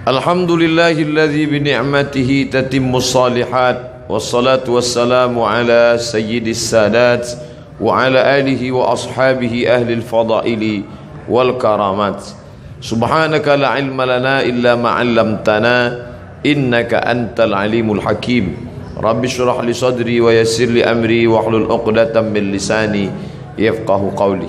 Alhamdulillahilladzi bi ni'matihi tatimmus shalihat wassalatu wassalamu ala sayyidis sadat wa ala alihi wa ashabihi ahlil fadaili wal karamat. Subhanaka la ilma lana illa ma 'allamtana innaka antal alimul hakim. Rabbi shrah li sadri wa yassir li amri wahlul 'uqdatam min lisani yafqahu qawli.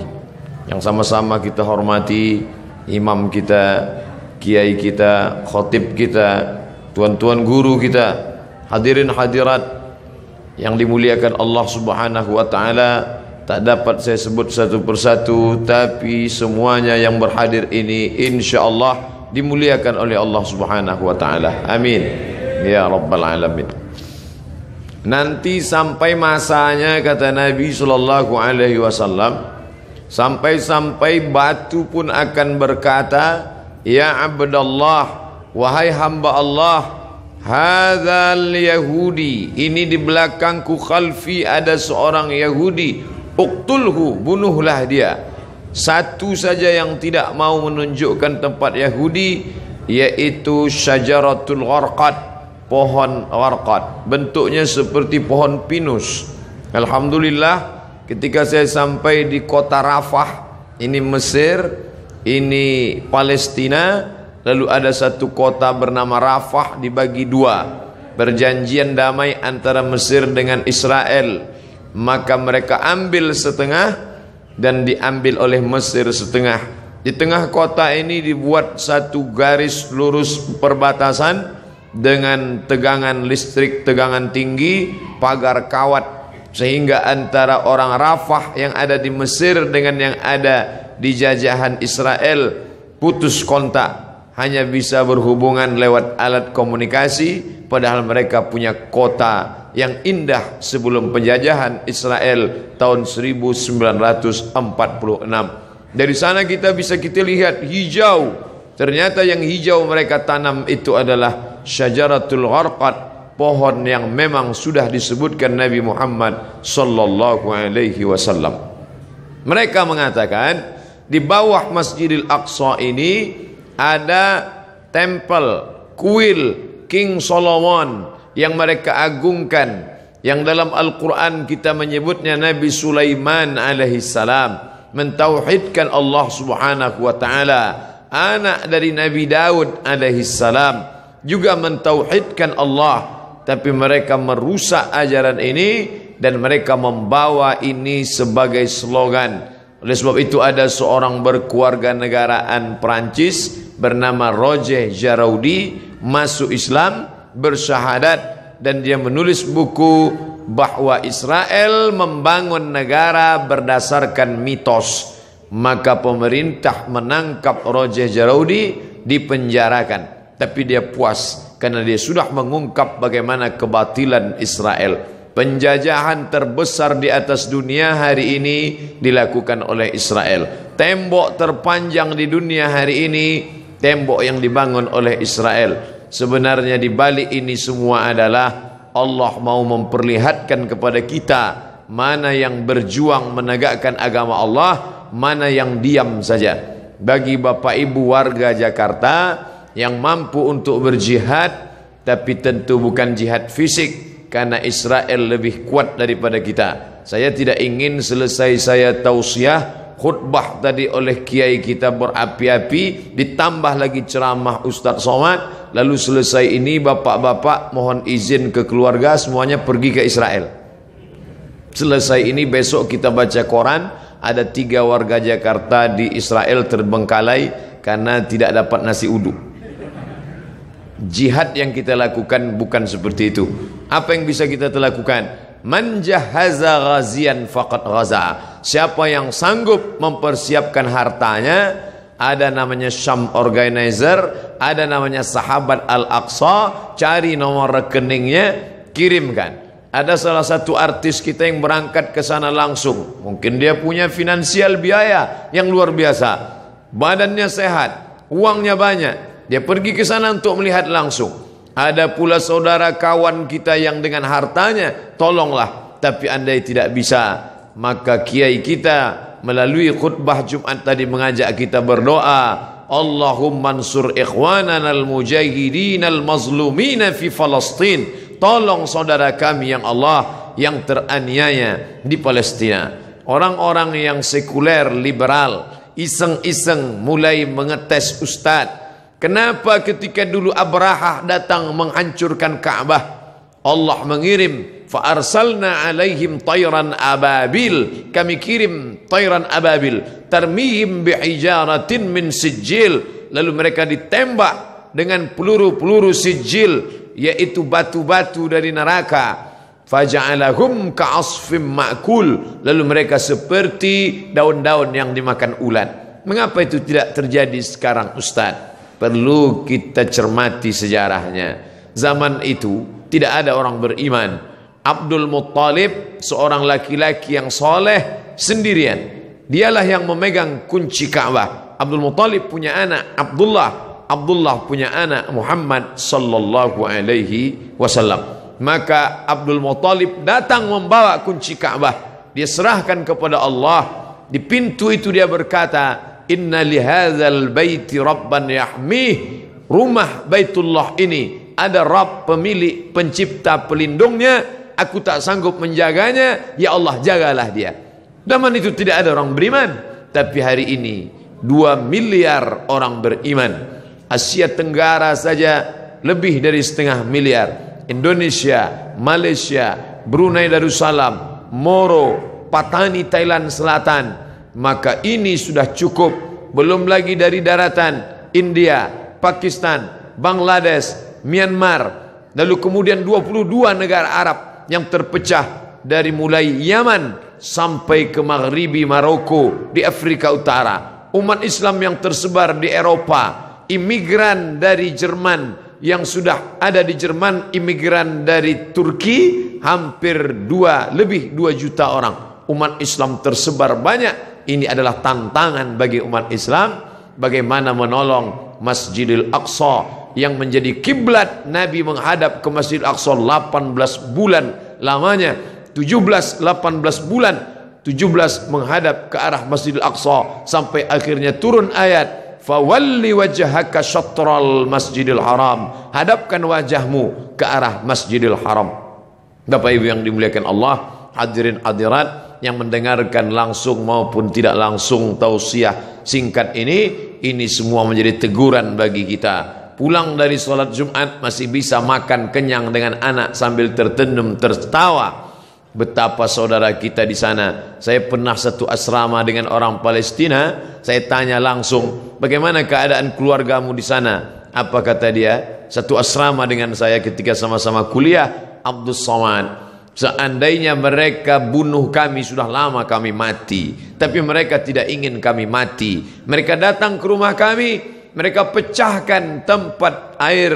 Yang sama-sama kita hormati imam kita, kiai kita, khatib kita, tuan-tuan guru kita, hadirin hadirat yang dimuliakan Allah Subhanahu wa taala. Tak dapat saya sebut satu persatu, tapi semuanya yang berhadir ini insyaallah dimuliakan oleh Allah Subhanahu wa taala. Amin ya rabbal alamin. Nanti sampai masanya, kata Nabi sallallahu alaihi wasallam, sampai-sampai batu pun akan berkata, ya abdallah, wahai hamba Allah, hadzal yahudi, ini di belakangku khalfi ada seorang Yahudi, uqtulhu, bunuhlah dia. Satu saja yang tidak mau menunjukkan tempat Yahudi, yaitu syajaratul gharqad, pohon gharqad, bentuknya seperti pohon pinus. Alhamdulillah, ketika saya sampai di kota Rafah, ini Mesir, ini Palestina, lalu ada satu kota bernama Rafah dibagi dua, perjanjian damai antara Mesir dengan Israel, maka mereka ambil setengah dan diambil oleh Mesir setengah. Di tengah kota ini dibuat satu garis lurus perbatasan dengan tegangan listrik, tegangan tinggi, pagar kawat, sehingga antara orang Rafah yang ada di Mesir dengan yang ada di jajahan Israel putus kontak, hanya bisa berhubungan lewat alat komunikasi, padahal mereka punya kota yang indah sebelum penjajahan Israel tahun 1946. Dari sana kita lihat hijau. Ternyata yang hijau mereka tanam itu adalah syajaratul gharqad, pohon yang memang sudah disebutkan Nabi Muhammad sallallahu alaihi wasallam. Mereka mengatakan di bawah Masjidil Aqsa ini ada tempel kuil King Solomon yang mereka agungkan, yang dalam Al-Quran kita menyebutnya Nabi Sulaiman alaihi salam mentauhidkan Allah subhanahu wa ta'ala, anak dari Nabi Daud alaihi salam juga mentauhidkan Allah, tapi mereka merusak ajaran ini dan mereka membawa ini sebagai slogan. Oleh sebab itu ada seorang berkeluarga negaraan Perancis bernama Roger Jaraudi masuk Islam, bersyahadat, dan dia menulis buku bahwa Israel membangun negara berdasarkan mitos. Maka pemerintah menangkap Roger Jaraudi, dipenjarakan. Tapi dia puas karena dia sudah mengungkap bagaimana kebatilan Israel. Penjajahan terbesar di atas dunia hari ini dilakukan oleh Israel. Tembok terpanjang di dunia hari ini, tembok yang dibangun oleh Israel. Sebenarnya di balik ini semua adalah Allah mau memperlihatkan kepada kita mana yang berjuang menegakkan agama Allah, mana yang diam saja. Bagi Bapak Ibu warga Jakarta yang mampu untuk berjihad, tapi tentu bukan jihad fisik, karena Israel lebih kuat daripada kita. Saya tidak ingin selesai saya tausiah khutbah tadi oleh kiai kita berapi-api, ditambah lagi ceramah Ustaz Somad, lalu selesai ini bapak-bapak mohon izin ke keluarga semuanya pergi ke Israel. Selesai ini besok kita baca koran, ada 3 warga Jakarta di Israel terbengkalai karena tidak dapat nasi uduk. Jihad yang kita lakukan bukan seperti itu. Apa yang bisa kita lakukan? Man jahaza ghazian faqad ghaza. Siapa yang sanggup mempersiapkan hartanya, ada namanya Syam Organizer, ada namanya Sahabat Al-Aqsa, cari nomor rekeningnya, kirimkan. Ada salah satu artis kita yang berangkat ke sana langsung. Mungkin dia punya finansial biaya yang luar biasa, badannya sehat, uangnya banyak, dia pergi ke sana untuk melihat langsung. Ada pula saudara kawan kita yang dengan hartanya, tolonglah, tapi andai tidak bisa, maka kiai kita melalui khutbah Jumat tadi mengajak kita berdoa. Allahumma ansur ikhwanana al-mujahidin al-mazlumina fi Palestin. Tolong saudara kami yang Allah yang teraniaya di Palestina. Orang-orang yang sekuler, liberal, iseng-iseng mulai mengetes ustadz. Kenapa ketika dulu Abrahah datang menghancurkan Ka'bah, Allah mengirim fa arsalna alaihim tayran ababil, kami kirim tayran ababil tarmihim bihijaratin min sijil, lalu mereka ditembak dengan peluru-peluru sijil, yaitu batu-batu dari neraka. Faja'alahum ka'asfim ma'kul, lalu mereka seperti daun-daun yang dimakan ulat. Mengapa itu tidak terjadi sekarang Ustaz? Perlu kita cermati sejarahnya. Zaman itu tidak ada orang beriman. Abdul Muttalib seorang laki-laki yang soleh sendirian. Dialah yang memegang kunci Ka'bah. Abdul Muttalib punya anak Abdullah. Abdullah punya anak Muhammad sallallahu alaihi wasallam. Maka Abdul Muttalib datang membawa kunci Ka'bah. Dia serahkan kepada Allah. Di pintu itu dia berkata, inna lihadzal baiti rabban yahmih. Rumah Baitullah ini ada Rabb, pemilik, pencipta, pelindungnya. Aku tak sanggup menjaganya, ya Allah jagalah dia. Zaman itu tidak ada orang beriman, tapi hari ini 2 miliar orang beriman. Asia Tenggara saja lebih dari 1,5 miliar. Indonesia, Malaysia, Brunei Darussalam, Moro, Patani Thailand Selatan. Maka ini sudah cukup. Belum lagi dari daratan India, Pakistan, Bangladesh, Myanmar, lalu kemudian 22 negara Arab yang terpecah dari mulai Yaman sampai ke Maghribi Maroko di Afrika Utara. Umat Islam yang tersebar di Eropa, imigran dari Jerman yang sudah ada di Jerman, imigran dari Turki hampir lebih 2 juta orang. Umat Islam tersebar banyak. Ini adalah tantangan bagi umat Islam, bagaimana menolong Masjidil Aqsa yang menjadi kiblat Nabi menghadap ke Masjidil Aqsa 18 bulan lamanya. 18 bulan 17 menghadap ke arah Masjidil Aqsa sampai akhirnya turun ayat fawalli wajhaka syatral Masjidil Haram, hadapkan wajahmu ke arah Masjidil Haram. Bapak Ibu yang dimuliakan Allah, hadirin hadirat yang mendengarkan langsung maupun tidak langsung tausiah singkat ini semua menjadi teguran bagi kita. Pulang dari sholat Jumat masih bisa makan kenyang dengan anak sambil tertenyum tertawa. Betapa saudara kita di sana. Saya pernah satu asrama dengan orang Palestina. Saya tanya langsung, bagaimana keadaan keluargamu di sana? Apa kata dia? Satu asrama dengan saya ketika sama-sama kuliah. Abdul Somad, seandainya mereka bunuh kami, sudah lama kami mati. Tapi mereka tidak ingin kami mati. Mereka datang ke rumah kami, mereka pecahkan tempat air,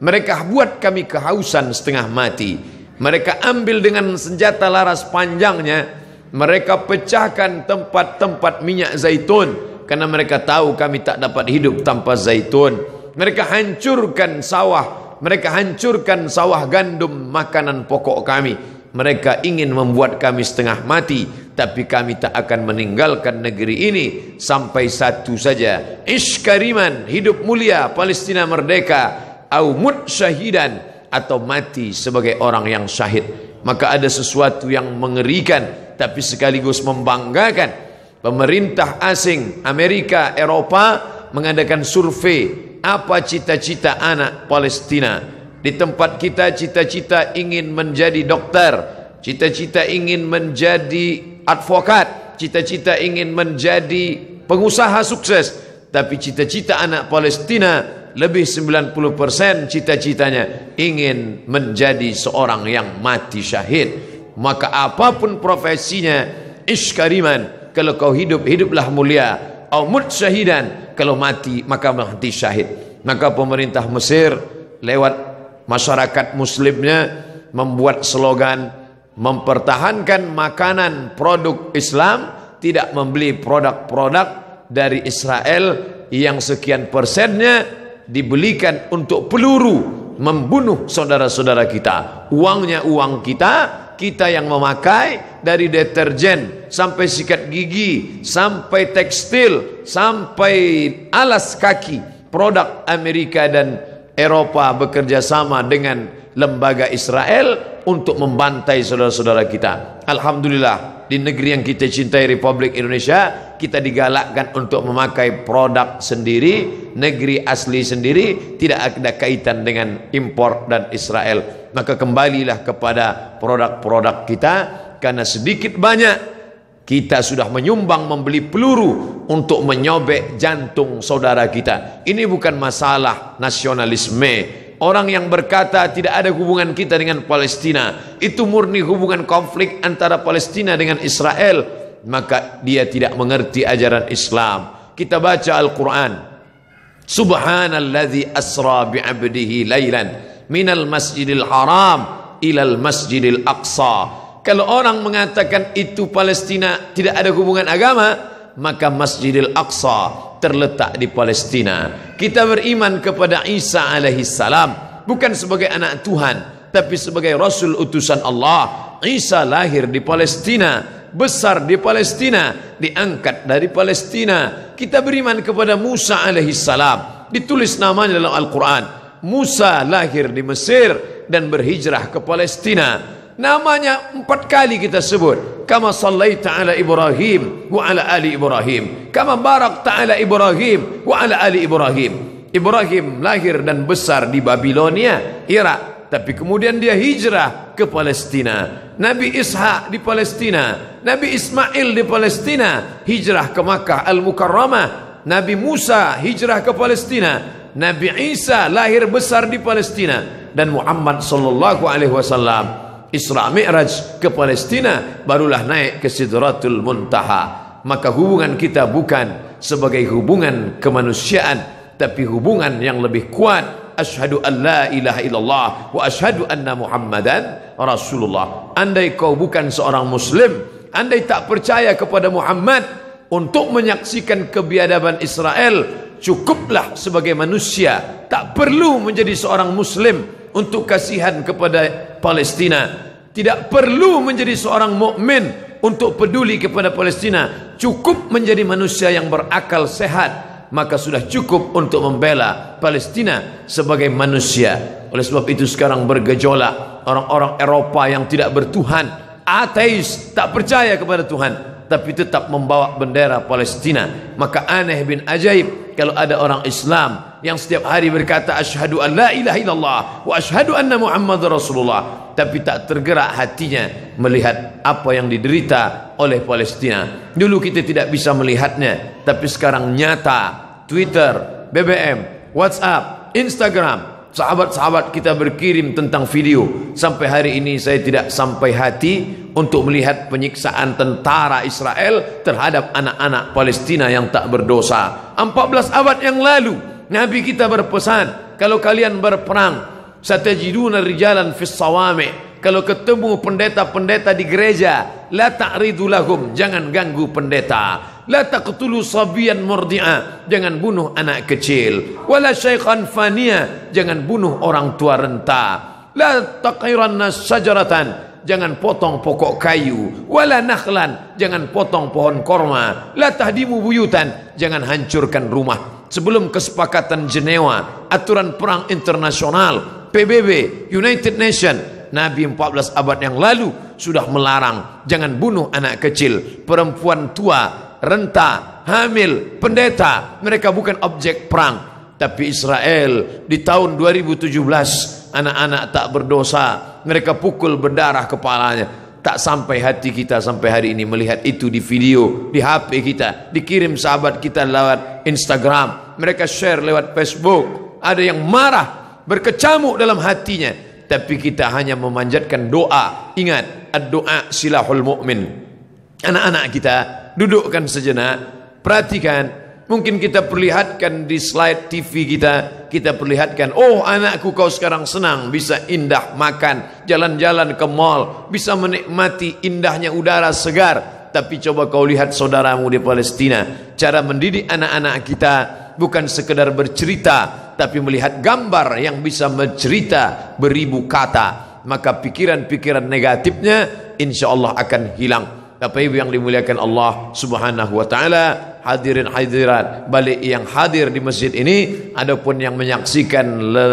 mereka buat kami kehausan setengah mati. Mereka ambil dengan senjata laras panjangnya, mereka pecahkan tempat-tempat minyak zaitun, karena mereka tahu kami tak dapat hidup tanpa zaitun. Mereka hancurkan sawah, mereka hancurkan sawah gandum, makanan pokok kami. Mereka ingin membuat kami setengah mati, tapi kami tak akan meninggalkan negeri ini sampai satu saja, iskariman, hidup mulia, Palestina merdeka, au mut syahidan, atau mati sebagai orang yang syahid. Maka ada sesuatu yang mengerikan tapi sekaligus membanggakan. Pemerintah asing Amerika, Eropa mengadakan survei apa cita-cita anak Palestina. Di tempat kita cita-cita ingin menjadi dokter, cita-cita ingin menjadi advokat, cita-cita ingin menjadi pengusaha sukses. Tapi cita-cita anak Palestina lebih 90% cita-citanya ingin menjadi seorang yang mati syahid. Maka apapun profesinya, iskariman, kalau kau hidup, hiduplah mulia, au mut syahidan, kalau mati maka mati syahid. Maka pemerintah Mesir lewat masyarakat muslimnya membuat slogan mempertahankan makanan produk Islam, tidak membeli produk-produk dari Israel yang sekian persennya dibelikan untuk peluru membunuh saudara-saudara kita. Uangnya uang kita, kita yang memakai dari deterjen sampai sikat gigi, sampai tekstil, sampai alas kaki, produk Amerika dan Eropa bekerja sama dengan lembaga Israel untuk membantai saudara-saudara kita. Alhamdulillah, di negeri yang kita cintai, Republik Indonesia, kita digalakkan untuk memakai produk sendiri, negeri asli sendiri, tidak ada kaitan dengan impor dan Israel. Maka kembalilah kepada produk-produk kita, karena sedikit banyak kita sudah menyumbang membeli peluru untuk menyobek jantung saudara kita. Ini bukan masalah nasionalisme. Orang yang berkata tidak ada hubungan kita dengan Palestina, itu murni hubungan konflik antara Palestina dengan Israel, maka dia tidak mengerti ajaran Islam. Kita baca Al-Quran, Subhanalladzi asra bi'abdihi laylan minal masjidil haram ilal masjidil aqsa. Kalau orang mengatakan itu Palestina tidak ada hubungan agama, maka Masjidil Aqsa terletak di Palestina. Kita beriman kepada Isa alaihissalam bukan sebagai anak Tuhan, tapi sebagai Rasul utusan Allah. Isa lahir di Palestina, besar di Palestina, diangkat dari Palestina. Kita beriman kepada Musa alaihissalam, ditulis namanya dalam Al-Quran. Musa lahir di Mesir dan berhijrah ke Palestina. Namanya 4 kali kita sebut. Kama sallaita ala Ibrahim wa ala ali Ibrahim, kama barakta ala Ibrahim wa ala ali Ibrahim. Ibrahim lahir dan besar di Babilonia, Irak, tapi kemudian dia hijrah ke Palestina. Nabi Ishak di Palestina, Nabi Ismail di Palestina, hijrah ke Makkah Al-Mukarramah. Nabi Musa hijrah ke Palestina, Nabi Isa lahir besar di Palestina, dan Muhammad sallallahu alaihi wasallam Isra Mi'raj ke Palestina, barulah naik ke Sidratul Muntaha. Maka hubungan kita bukan sebagai hubungan kemanusiaan, tapi hubungan yang lebih kuat. Asyhadu an la ilaha illallah wa asyhadu anna Muhammadan Rasulullah. Andai kau bukan seorang muslim, andai tak percaya kepada Muhammad untuk menyaksikan kebiadaban Israel, cukuplah sebagai manusia, tak perlu menjadi seorang muslim untuk kasihan kepada Palestina. Tidak perlu menjadi seorang mukmin untuk peduli kepada Palestina. Cukup menjadi manusia yang berakal sehat, maka sudah cukup untuk membela Palestina sebagai manusia. Oleh sebab itu sekarang bergejolak orang-orang Eropa yang tidak bertuhan, ateis, tak percaya kepada Tuhan, tapi tetap membawa bendera Palestina. Maka aneh bin ajaib kalau ada orang Islam yang setiap hari berkata asyhadu an la ilaha illallah wa asyhadu anna Muhammadar Rasulullah, tapi tak tergerak hatinya melihat apa yang diderita oleh Palestina. Dulu kita tidak bisa melihatnya, tapi sekarang nyata. Twitter, BBM, WhatsApp, Instagram, sahabat-sahabat kita berkirim tentang video. Sampai hari ini saya tidak sampai hati untuk melihat penyiksaan tentara Israel terhadap anak-anak Palestina yang tak berdosa. 14 abad yang lalu Nabi kita berpesan, kalau kalian berperang, satajiduna rijalan fis sawami', kalau ketemu pendeta-pendeta di gereja, la ta'ridu lahum, jangan ganggu pendeta. La taqtulu sabiyan murdi'a, jangan bunuh anak kecil. Wala syaikhan faniya, jangan bunuh orang tua renta. La taqiranna syajaratan, jangan potong pokok kayu. Wala nakhlan, jangan potong pohon korma. La tahdimu buyutan, jangan hancurkan rumah. Sebelum kesepakatan Jenewa, aturan perang internasional, PBB, United Nation, Nabi 14 abad yang lalu sudah melarang jangan bunuh anak kecil, perempuan tua, renta, hamil, pendeta. Mereka bukan objek perang. Tapi Israel di tahun 2017, anak-anak tak berdosa, mereka pukul berdarah kepalanya. Tak sampai hati kita sampai hari ini melihat itu di video, di HP kita, dikirim sahabat kita lewat Instagram, mereka share lewat Facebook. Ada yang marah, berkecamuk dalam hatinya, tapi kita hanya memanjatkan doa. Ingat, ad-doa silahul mu'min. Anak-anak kita dudukkan sejenak, perhatikan. Mungkin kita perlihatkan di slide TV kita, kita perlihatkan, oh anakku kau sekarang senang, bisa indah makan, jalan-jalan ke mall, bisa menikmati indahnya udara segar. Tapi coba kau lihat saudaramu di Palestina, cara mendidik anak-anak kita bukan sekedar bercerita, tapi melihat gambar yang bisa mencerita beribu kata. Maka pikiran-pikiran negatifnya insya Allah akan hilang. Bapak Ibu yang dimuliakan Allah Subhanahu wa taala, hadirin hadirat balik yang hadir di masjid ini, adapun yang menyaksikan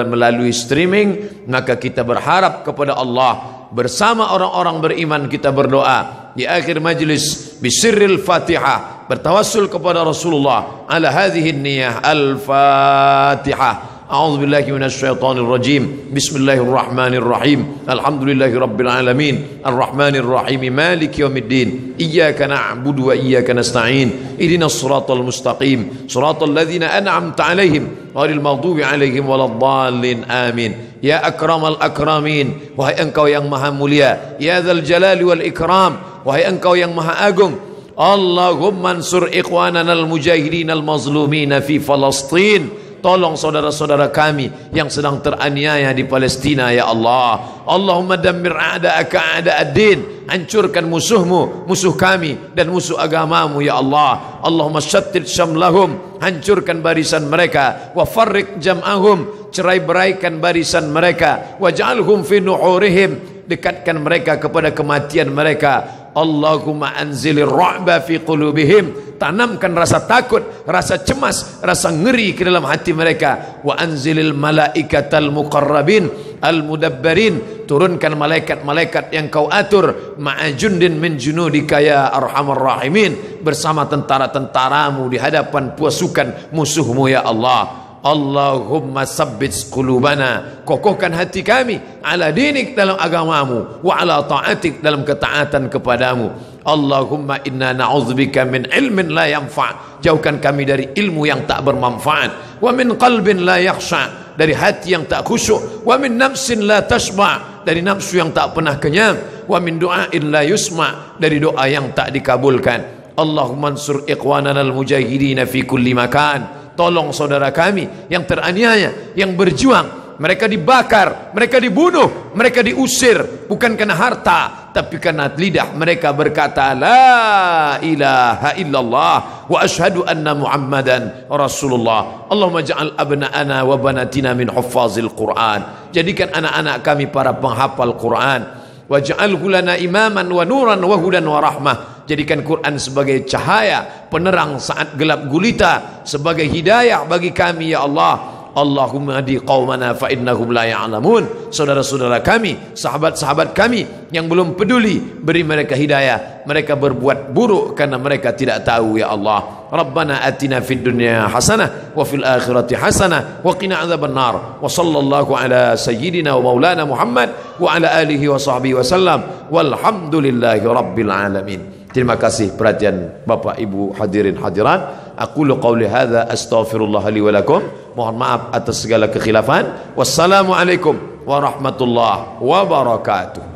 melalui streaming, maka kita berharap kepada Allah bersama orang-orang beriman, kita berdoa di akhir majlis bisirril Fatihah, bertawassul kepada Rasulullah ala hadhihi niyah. Al-Fatihah. A'udzu billahi minasyaitonir rajim. Bismillahirrahmanirrahim. Alhamdulillahi rabbil alamin. Arrahmanir rahim. Maliki yaumiddin. Iyyaka na'budu wa iyyaka nasta'in. Ihdinas siratal mustaqim. Siratal ladzina an'amta 'alaihim ghairil maghdubi 'alaihim waladdallin. Amin. Ya akramal akramin, wahai engkau yang maha mulia. Ya dzal jalali wal ikram, wahai engkau yang maha agung. Allahumma ansur ikhwanana al-mujahidin al-mazlumina fi Falastin. Tolong saudara-saudara kami yang sedang teraniaya di Palestina, ya Allah. Allahumma dammir a'da'aka a'da'ad-din. Hancurkan musuhmu, musuh kami dan musuh agamamu, ya Allah. Allahumma syattit syamlahum. Hancurkan barisan mereka. Wa farriq jam'ahum. Cerai-beraikan barisan mereka. Waj'alhum fi nuhurihim. Dekatkan mereka kepada kematian mereka. Allahumma anzilir ra'ba fi qulubihim. Tanamkan rasa takut, rasa cemas, rasa ngeri ke dalam hati mereka. Wa anzilil malaikatal muqarrabin al-mudabbarin. Turunkan malaikat-malaikat yang kau atur, ma'ajundin min junudika ya arhamar rahimin, bersama tentara-tentaramu di hadapan pasukan musuhmu, ya Allah. Allahumma sabbit qulubana, kokohkan hati kami ala dinik, dalam agamamu, wa ala ta'atik, dalam ketaatan kepadamu. Allahumma inna na'udzubika min ilmin la yanfa', jauhkan kami dari ilmu yang tak bermanfaat. Wa min qalbin la yakhsha', dari hati yang tak khusyuk. Wa min nafsin la tashba', dari nafsu yang tak pernah kenyang. Wa min du'ain la yusma', dari doa yang tak dikabulkan. Allahumma ansur ikhwanana al-mujahidin fi kulli makan. Tolong saudara kami yang teraniaya, yang berjuang. Mereka dibakar, mereka dibunuh, mereka diusir, bukan karena harta, tapi karena lidah mereka berkata la ilaha illallah wa ashhadu anna muhammadan rasulullah. Allahumma ja'al abna'ana wa banatina min huffazil Qur'an. Jadikan anak-anak kami para penghafal Quran. Waj'alhu lana imaman wa nuran wa hudan wa rahmah. Jadikan Quran sebagai cahaya, penerang saat gelap gulita, sebagai hidayah bagi kami, ya Allah. Allahumma hadi qaumana fa innahum la ya'lamun. Saudara-saudara kami, sahabat-sahabat kami yang belum peduli, beri mereka hidayah. Mereka berbuat buruk karena mereka tidak tahu, ya Allah. Rabbana atina fid dunya hasanah wa fil akhirati hasanah wa qina adzabannar. Wa sallallahu ala sayyidina wa maulana Muhammad wa ala alihi wa sahbihi wasallam. Walhamdulillahi rabbil alamin. Terima kasih perhatian Bapak Ibu hadirin hadirat. Aqulu qawli hadza astaghfirullah li wa lakum. Mohon maaf atas segala kekhilafan. Wassalamualaikum warahmatullahi wabarakatuh.